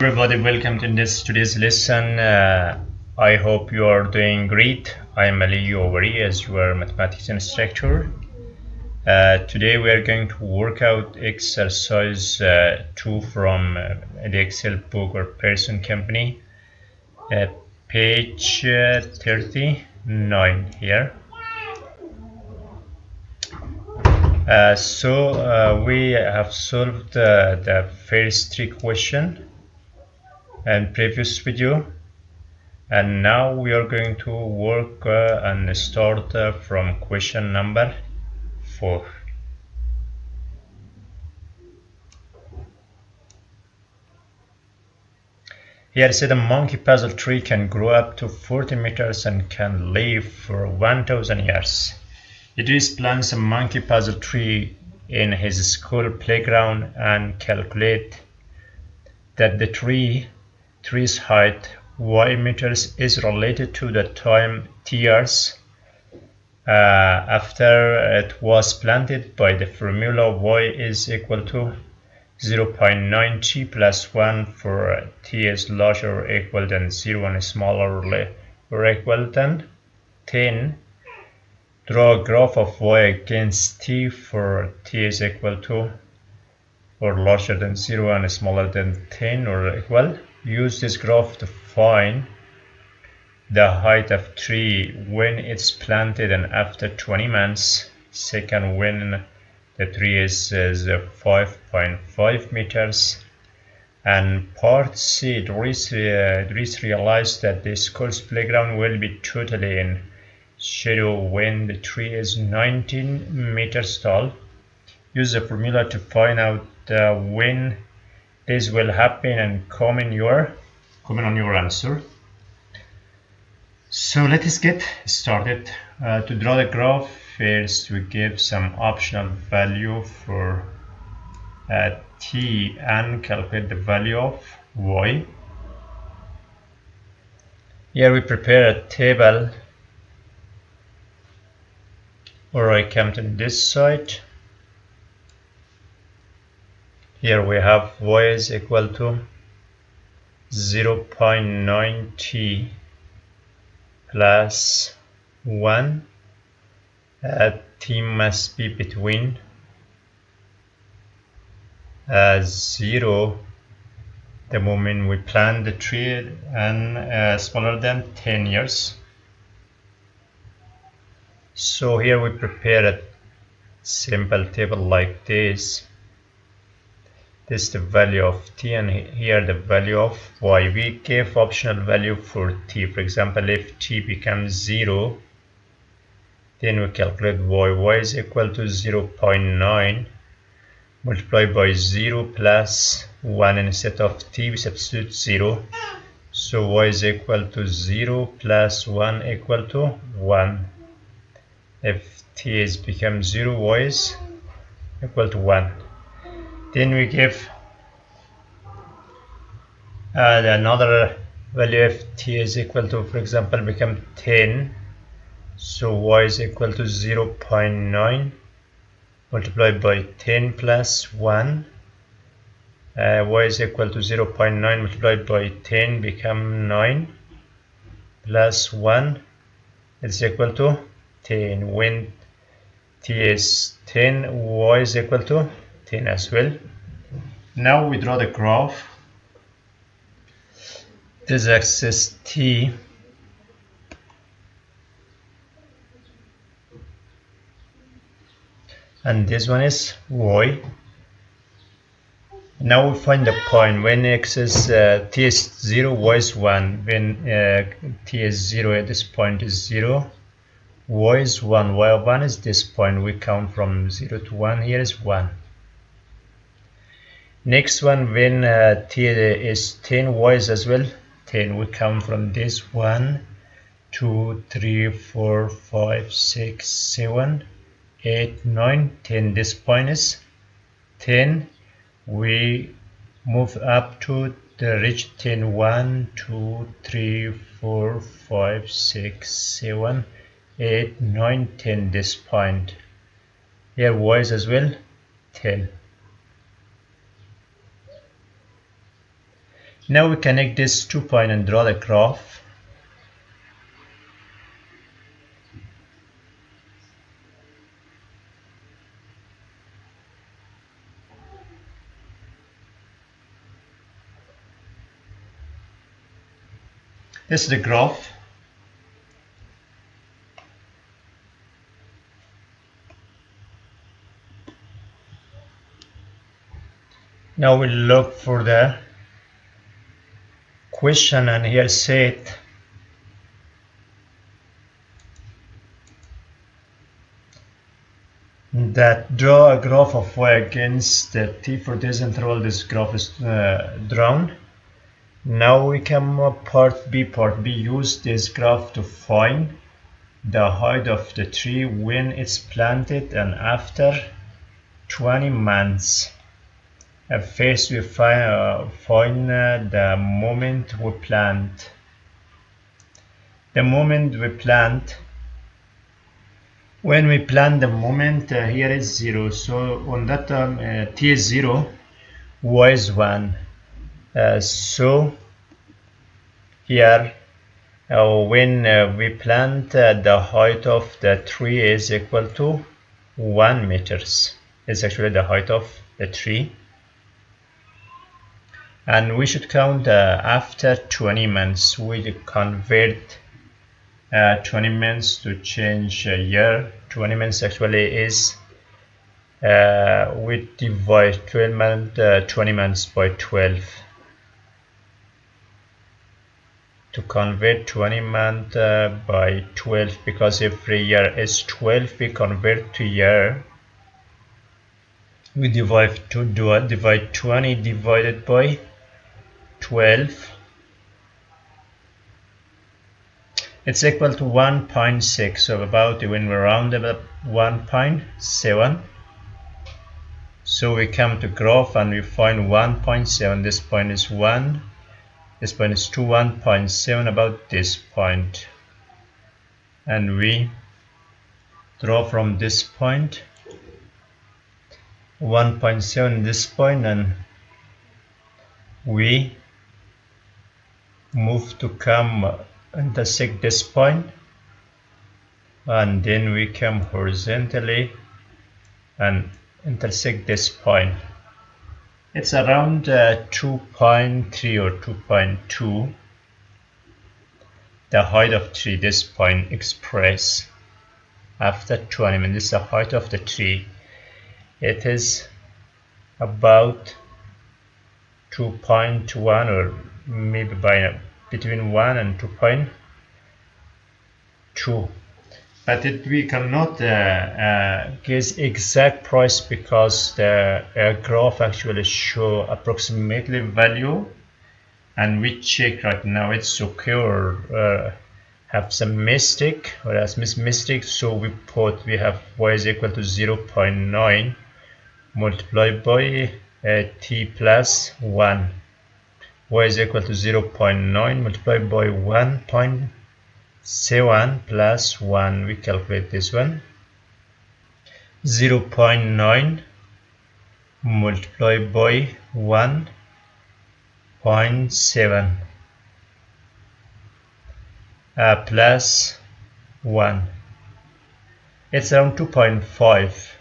Everybody, welcome to today's lesson. I hope you are doing great. I am Ali Overi as your mathematics instructor. Today we are going to work out exercise 2 from the Excel book or Pearson company, page 39 here. We have solved the first 3 questions in previous video. And now we are going to work and start from question number 4. Here it said a monkey puzzle tree can grow up to 40 meters and can live for 1000 years. Idris plants a monkey puzzle tree in his school playground and calculate that the tree's height y meters is related to the time t years after it was planted by the formula y is equal to 0.9 t plus 1 for t is larger or equal than 0 and smaller or equal than 10. Draw a graph of y against t for t is equal to or larger than 0 and smaller than 10 or equal. Use this graph to find the height of tree when it's planted and after 20 months. Second, when the tree is 5.5 meters. And part C, Idris realized that the school's playground will be totally in shadow when the tree is 19 meters tall. Use the formula to find out when this will happen and comment on your answer. So let us get started. To draw the graph, first we give some optional value for t and calculate the value of y. Here we prepare a table, or I come to this side. Here we have y is equal to 0.9 t plus 1. T must be between 0 the moment we plant the tree and smaller than 10 years. So here we prepare a simple table like this. This is the value of t and here the value of y. We give optional value for t. For example, if t becomes 0, then we calculate y. Y is equal to 0.9 multiplied by 0 plus 1. Instead of t, we substitute 0. So y is equal to 0 plus 1 equal to 1. If t is become 0, y is equal to 1. Then we give another value if t is equal to, for example, become 10. So y is equal to 0.9 multiplied by 10 plus 1. Y is equal to 0.9 multiplied by 10 become 9 plus 1 is equal to 10. When t is 10, y is equal to 10 as well. Now we draw the graph. This axis t and this one is y. Now we find the point when x is t is 0, y is 1. When t is 0, at this point is 0, y is 1. Y1 is this point. We count from 0 to 1. Here is 1. Next one, when t is 10, y is as well 10. We count from this 1, 2, 3, 4, 5, 6, 7, 8, 9, 10. This point is 10. We move up to the reach 10. 1, 2, 3, 4, 5, 6, 7, 8, 9, 10. This point. Here y is as well 10. Now we connect this 2 point and draw the graph. This is the graph. Now we look for the question, and here said that draw a graph of y against the t for this interval. This graph is drawn. Now we come part B. Part B, use this graph to find the height of the tree when it's planted and after 20 months. At first we find the moment we plant. The moment we plant, when we plant the moment, here is 0. So on that term, t is 0, y is 1. So here, when we plant, the height of the tree is equal to 1 meters. It's actually the height of the tree. And we should count after 20 months. We convert 20 months to change a year. 20 months actually is we divide 20 months by 12 to convert 20 months by 12, because every year is 12. We convert to year. We divide 20 divided by 12. It's equal to 1.6, so about, when we round up, 1.7. So we come to graph and we find 1.7. This point is 1. This point is 2, 1.7 about this point. And we draw from this point 1.7 this point, and we move to come intersect this point, and then we come horizontally and intersect this point. It's around 2.3 or 2.2. The height of tree, this point expressed after 20 minutes. This is the height of the tree. It is about 2.1, or maybe by between 1 and 2.2. But we cannot guess exact price, because the graph actually show approximately value, and we check right now it's okay or have some mistake, or has mistake. So we have y is equal to 0.9 multiplied by t plus 1. Y is equal to 0.9 multiplied by 1.7 plus 1. We calculate this one. 0.9 multiplied by 1.7 plus 1. It's around 2.5.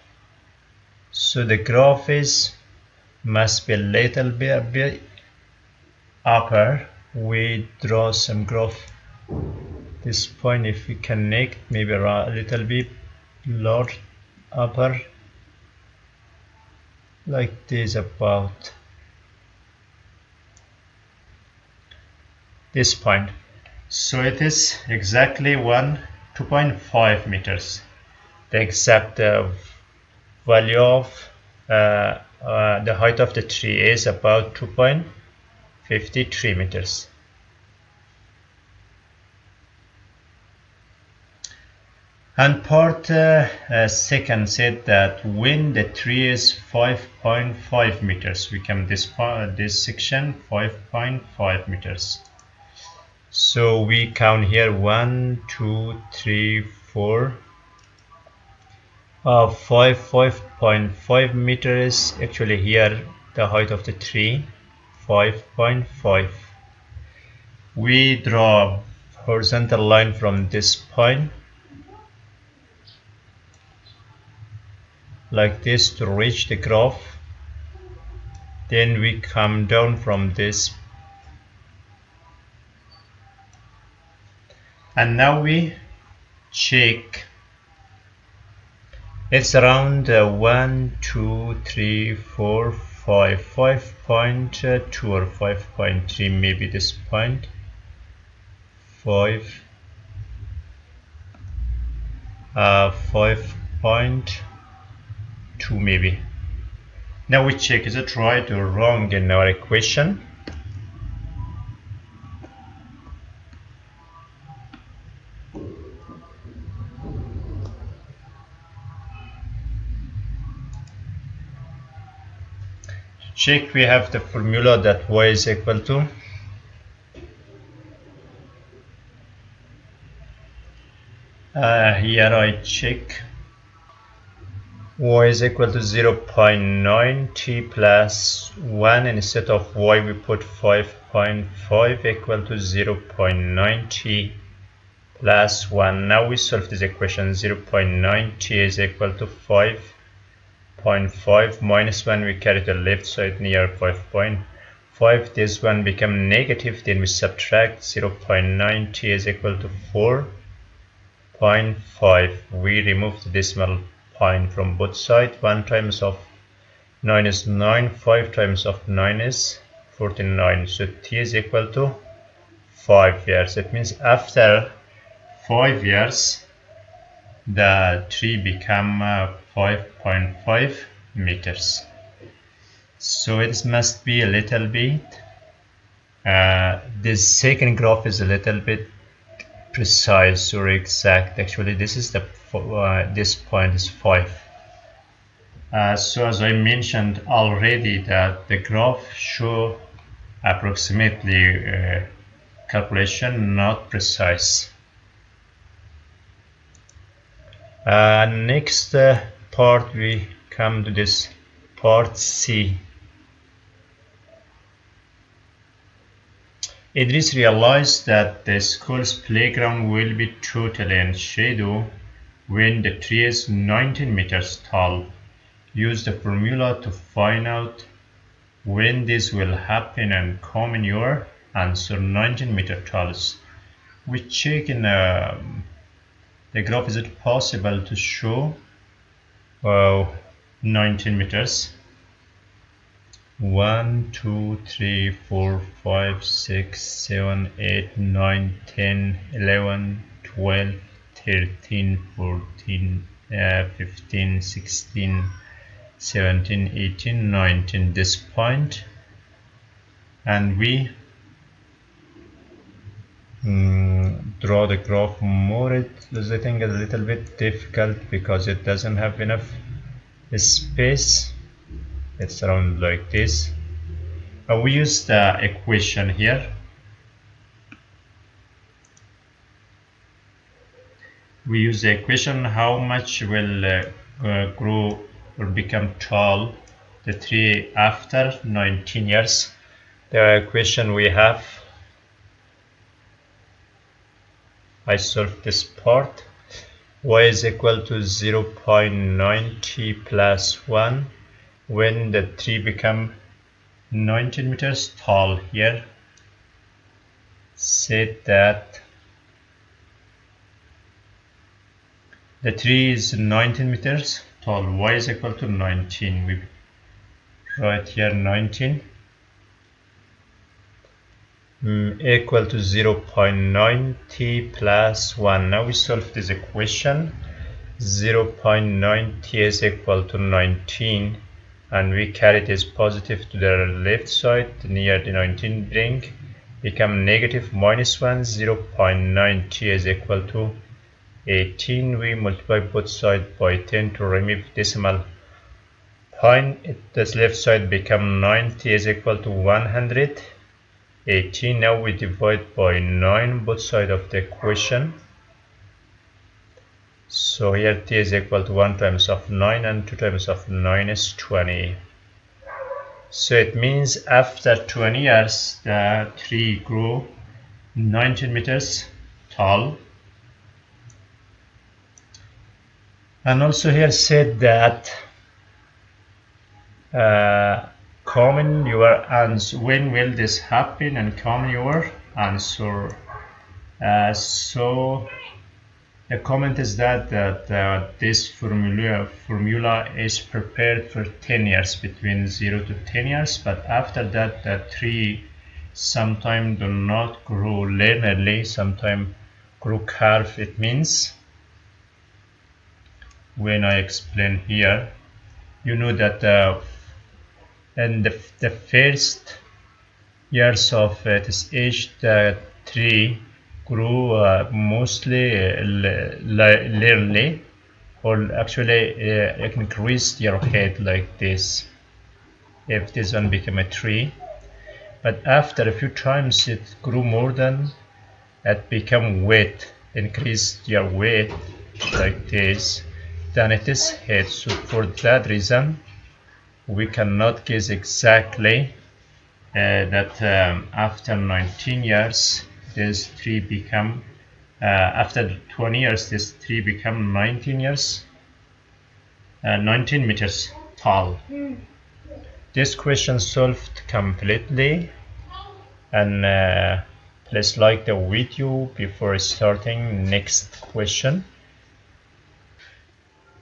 So the graph must be a little bit upper. We draw some graph. This point, if we connect, maybe a little bit lower upper, like this, about this point. So it is exactly 2.5 meters. The exact value of the height of the tree is about 2.53 meters. And part second said that when the tree is 5.5 meters, we come this section 5.5 meters. So we count here 1, 2, 3, 4, 5.5 meters. Actually here the height of the tree 5.5. We draw a horizontal line from this point like this to reach the graph. Then we come down from this, and now we check. It's around 1, 2, 3, 4, 5, 5.2 or 5.3, maybe this point. 5, 5.2 maybe. Now we check, is it right or wrong in our equation? Check, we have the formula that y is equal to here I check y is equal to 0.9 t plus 1, and instead of y we put 5.5 equal to 0.9 t plus 1. Now we solve this equation. 0.9 t is equal to 5.5 minus 1, we carry the left side near 5.5. This one become negative, then we subtract. 0.9 t is equal to 4.5. We remove the decimal point from both sides. 1 times of 9 is 9, 5 times of 9 is 49. So t is equal to 5 years. It means after 5 years the tree become 5.5 meters. So it must be a little bit this second graph is a little bit precise or exact. Actually this is the this point is 5. So as I mentioned already, that the graph show approximately calculation, not precise. Next part we come to this part C. Idris realized that the school's playground will be totally in shadow when the tree is 19 meters tall. Use the formula to find out when this will happen and comment your answer. 19 meter talls. We check in the graph, is it possible to show 19 meters? 1, 2, 3, 4, 5, 6, 7, 8, 9, 10, 11, 12, 13, 14, 15, 16, 17, 18, 19, this point, and we draw the graph more. I think it's a little bit difficult because it doesn't have enough space. It's around like this. We use the equation here. We use the equation how much will grow or become tall the tree after 19 years. The equation we have, I solved this part. Y is equal to 0.9 t plus 1 when the tree become 19 meters tall. Here said that the tree is 19 meters tall. Y is equal to 19. We write here 19 equal to 0.9 t plus 1. Now we solve this equation. 0.9 t is equal to 19, and we carry this positive to the left side near the 19 bring become negative minus 1. 0.9 t is equal to 18. We multiply both sides by 10 to remove decimal point. This left side become 9. T is equal to 118. Now we divide by 9 both sides of the equation. So here t is equal to 1 times of 9 and 2 times of 9 is 20. So it means after 20 years the tree grew 19 meters tall. And also here said that comment your answer. When will this happen? And comment your answer. So the comment is that this formula is prepared for 10 years, between 0 to 10 years, but after that the tree sometimes do not grow linearly, sometimes grow curve. It means when I explain here, you know that in the first years of this age, the tree grew mostly linearly, or actually increase your head like this if this one became a tree. But after a few times it grew more than it become weight, increase your weight like this, then it is head. So for that reason we cannot guess exactly that after 19 years this tree become after 20 years this tree become 19 meters tall. This question solved completely, and please like the video before starting next question.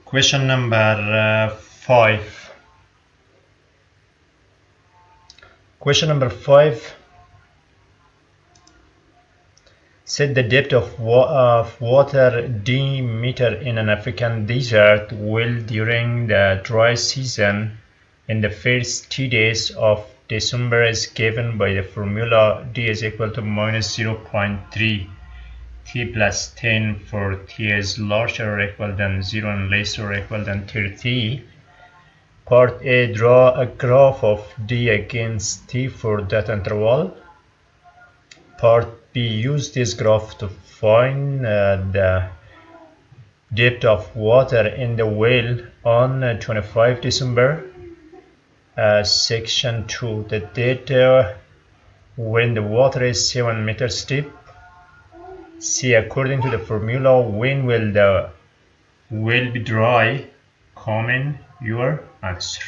Question number 5. Question number 5 said the depth of water d meter in an African desert will during the dry season in the first 2 days of December is given by the formula d is equal to minus 0.3 t plus 10 for t is larger or equal than 0 and less or equal than 30. Part A, draw a graph of d against t for that interval. Part B, use this graph to find the depth of water in the well on 25 December. Section 2, the data when the water is 7 meters deep. C, according to the formula, when will the well be dry? Comment your answer.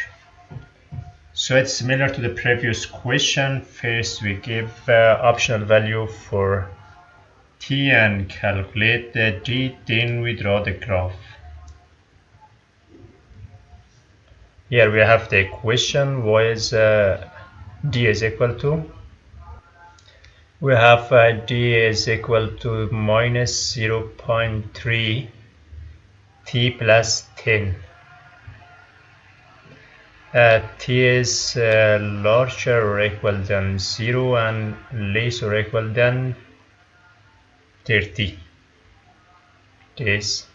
So it's similar to the previous question. First we give optional value for t and calculate the d, then we draw the graph. Here we have the equation. What is d is equal to? We have d is equal to minus 0.3 t plus 10. T is larger or equal than 0 and less or equal than 30 days.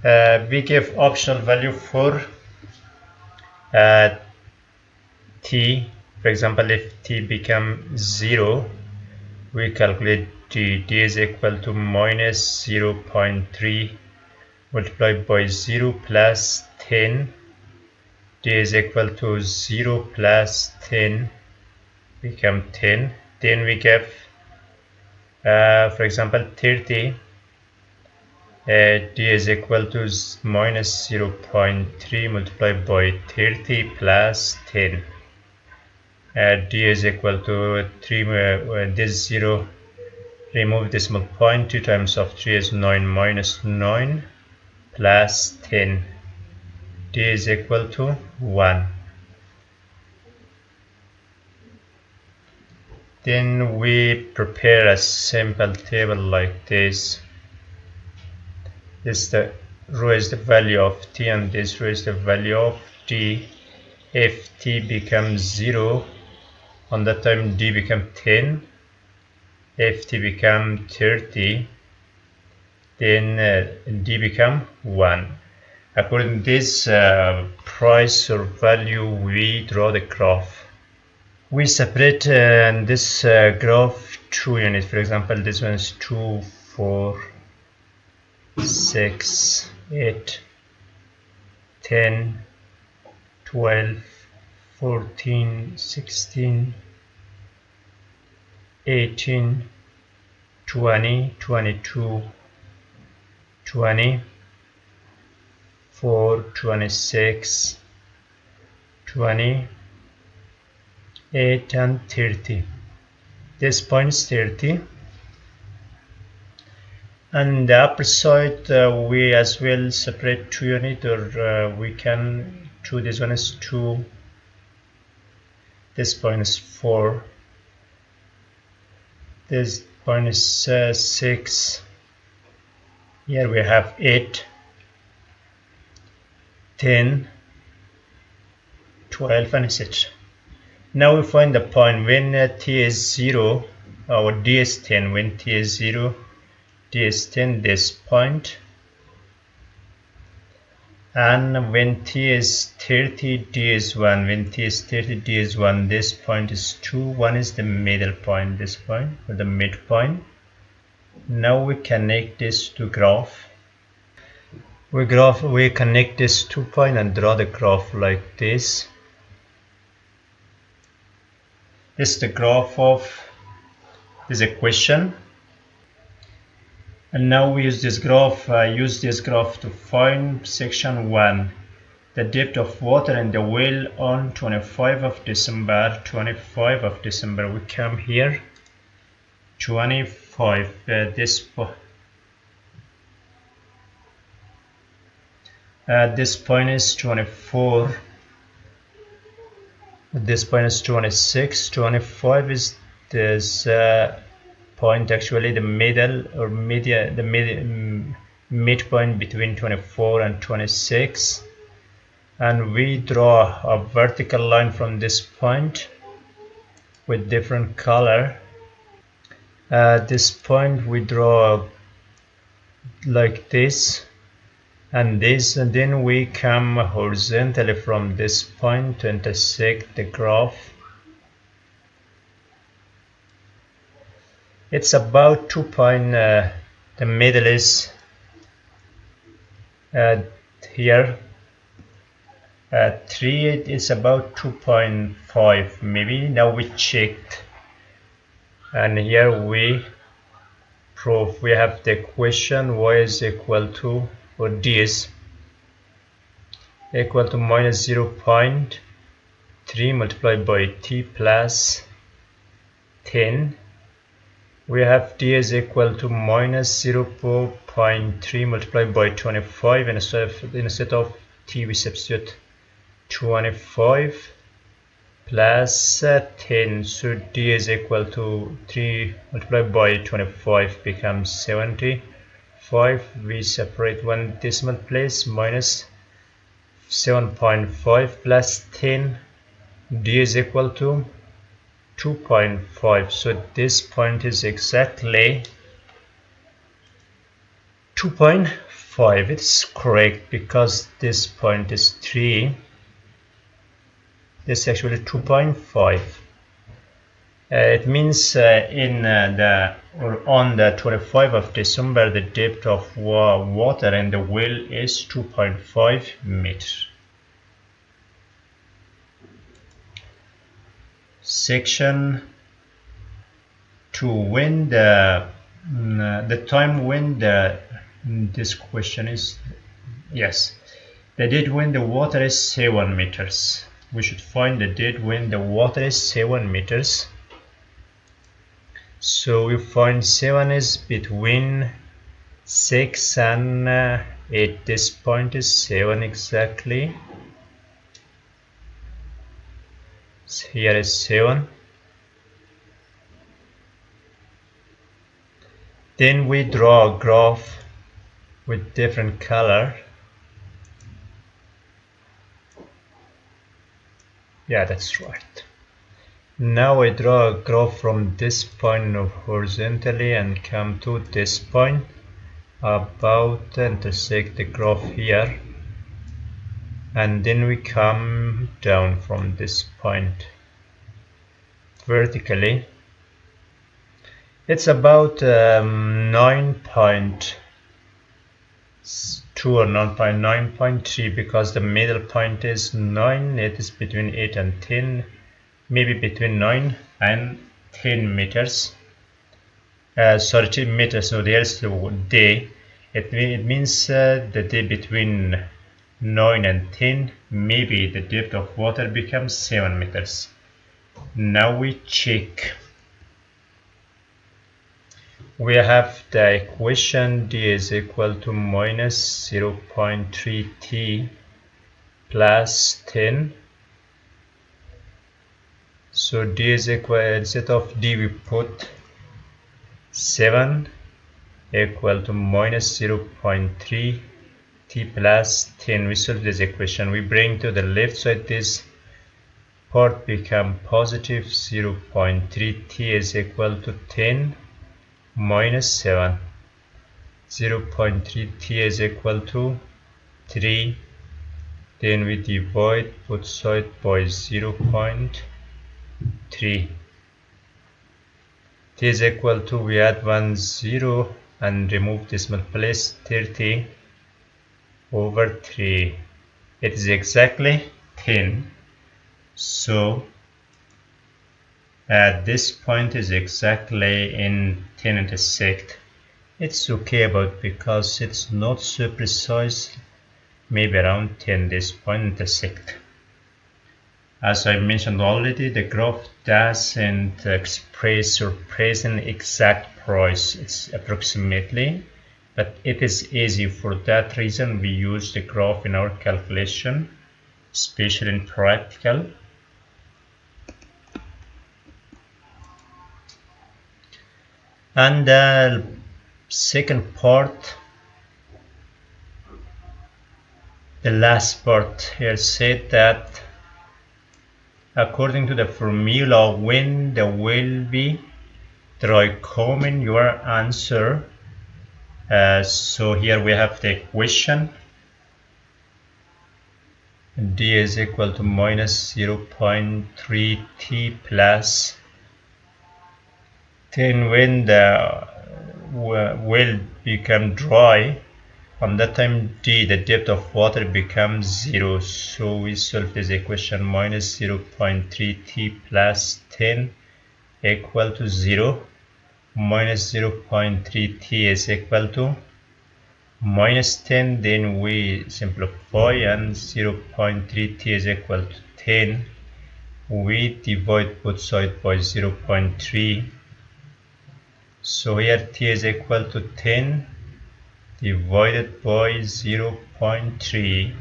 We give optional value for t. For example, if t becomes 0, we calculate d is equal to minus 0.3 multiplied by 0 plus 10. D is equal to 0 plus 10 become 10. Then we give for example 30. D is equal to minus 0.3 multiplied by 30 plus 10. D is equal to 3, this 0, remove decimal point, 2 times of 3 is 9 minus 9 plus 10. D is equal to 1. Then we prepare a simple table like this. This the row is the value of t and this row is the value of d. If t becomes 0, on that time d become 10. If t become 30, then d become 1. According to this price or value, we draw the graph. We separate this graph 2 units. For example, this one is 2, 4, 6, 8, 10, 12, 14, 16, 18, 20, 22, 24, 26, 28 and 30. This point is 30. And the upper side we as well separate 2 units, or we can 2, this one is 2, this point is 4, this point is 6, here we have 8, 10, 12 and etc. Now we find the point when t is 0, or d is 10, when t is 0, d is 10, this point, and when t is 30, d is 1, when t is 30, d is 1, this point is 2, 1 is the middle point, this point, or the midpoint. Now we connect this to graph. We connect this 2 point and draw the graph like this. This is the graph of this equation. And now we use this graph to find section 1, the depth of water in the well on 25 of December. 25 of December, we come here, 25, this point is 24, this point is 26, 25 is this point, actually the middle or midpoint between 24 and 26, and we draw a vertical line from this point with different color. This point we draw like this and this, and then we come horizontally from this point to intersect the graph. It's about 2 point, the middle is here, 3, it's about 2.5 maybe. Now we checked, and here we prove, we have the equation y is equal to, or d is equal to minus 0.3 multiplied by t plus 10. We have d is equal to minus 0.3 multiplied by 25, and instead of t we substitute 25 plus 10, so d is equal to 3 multiplied by 25 becomes 75. We separate one decimal place, minus 7.5 plus 10, d is equal to 2.5. so this point is exactly 2.5. It's correct because this point is 3. This is actually 2.5. It means on the 25th of December, the depth of water in the well is 2.5 meters. Section 2. When the time when this question is, yes, the date when the water is 7 meters. We should find the date when the water is 7 meters. So we find 7 is between 6 and 8. This point is 7 exactly. So here is 7. Then we draw a graph with different color. Yeah, that's right. Now I draw a graph from this point horizontally and come to this point, about to intersect the graph here, and then we come down from this point vertically. It's about 9.2 2 or 9.3 because the middle point is 9. It is between 8 and 10, maybe between 9 and 10 meters. Sorry, 10 meters. So there's the day. It means the day between 9 and 10, maybe the depth of water becomes 7 meters. Now we check. We have the equation d is equal to minus 0.3 t plus 10. So d is equal, instead of d we put 7 equal to minus 0.3 t plus 10. We solve this equation. We bring to the left side this part become positive. 0.3 t is equal to 10 minus 7. 0.3 t is equal to 3. Then we divide both sides by 0.3. t is equal to, we add 1 0 and remove decimal place, 30 over 3. It is exactly 10. So this point is exactly in 10 intersect. It's okay about because it's not so precise, maybe around 10 this point intersect. As I mentioned already, the graph doesn't express or present exact price. It's approximately, but it is easy. For that reason, we use the graph in our calculation, especially in practical. And the second part, the last part here said that according to the formula, when the will be dry, comment your answer. So here we have the equation. D is equal to minus 0.3 t plus 10 when the well become dry. From that time d, the depth of water becomes 0. So we solve this equation. Minus 0.3 t plus 10 equal to 0. Minus 0.3 t is equal to minus 10. Then we simplify and 0.3 t is equal to 10. We divide both sides by 0.3. So here t is equal to 10 divided by 0.3.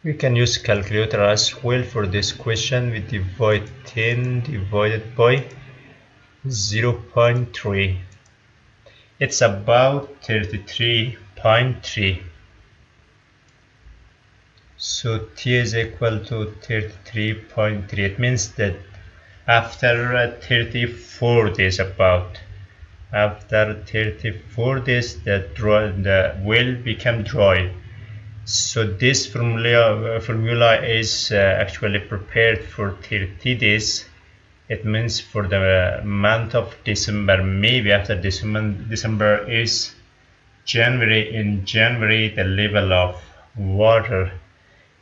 We can use calculator as well for this question. We divide 10 divided by 0.3. It's about 33.3. So t is equal to 33.3. It means that after 34 days, after 34 days, the well become dry. So this formula is actually prepared for 30 days. It means for the month of December, maybe after December is January. In January, the level of water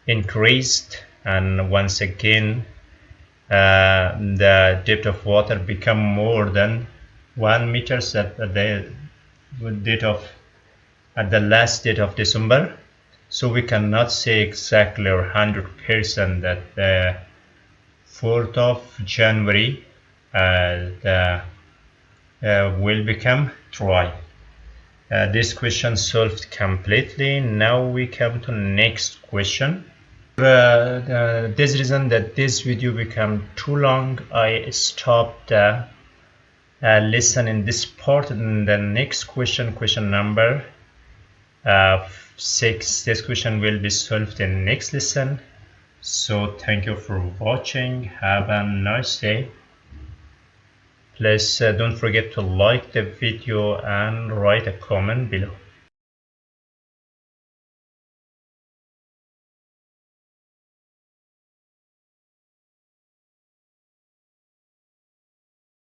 increased, and once again the depth of water become more than 1 meter at the last date of December. So we cannot say exactly or 100% that the 4th of January will become dry. This question solved completely. Now we come to next question. This reason that this video become too long, I stopped lesson in this part. And the next question, question number 6, this question will be solved in next lesson. So thank you for watching. Have a nice day. Please don't forget to like the video and write a comment below.